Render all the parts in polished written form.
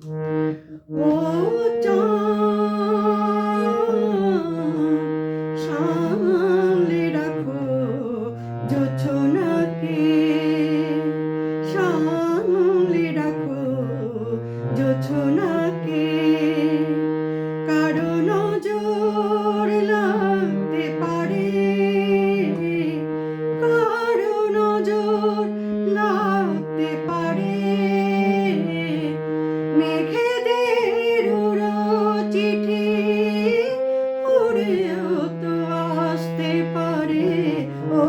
ও চাঁদ সামলে রাখো জোছনাকে, সামলে রাখো জোছনাকে। কারো নজর লাগতে পারে, কারো নজর লাগতে পারে। মেঘেদের উড়ো চিঠি উড়েও তো আসতে পারে। ও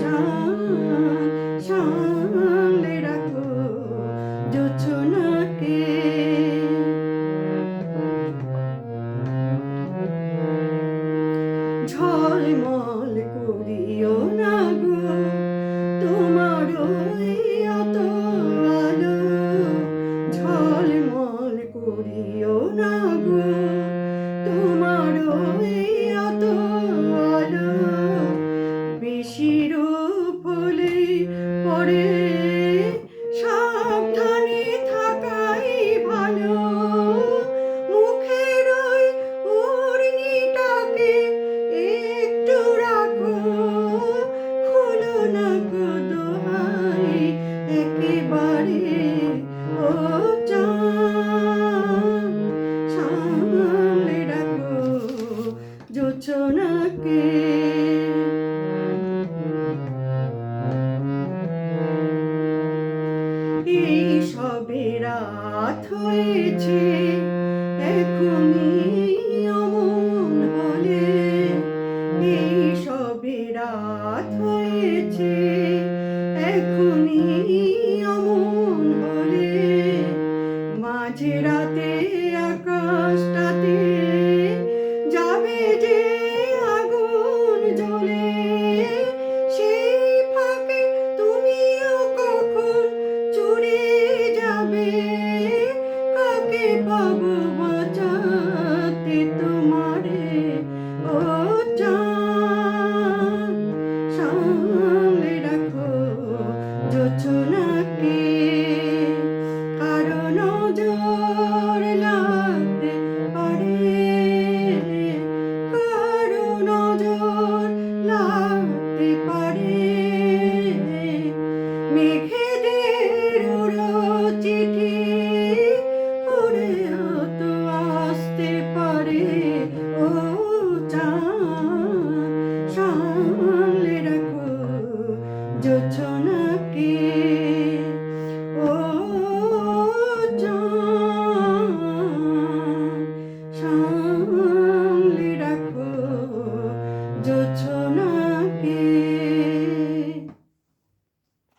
চাঁদ সামলে রাখো জোছনাকে। ঝলমল করিও না গো তোমার এত আলো, ঝলমল করিও না গো তোমার এত আলো। বেশি রূপ হলে পরে সাবধানে থাকাই ভালো। মুখের ওই ওড়নিটাকে একটু রাখো, খুলো না গো দোহাই একেবারে। ও চাঁদ সামলে রাখো জোছনাকে। এই সবে রাত হয়েছে, এখনই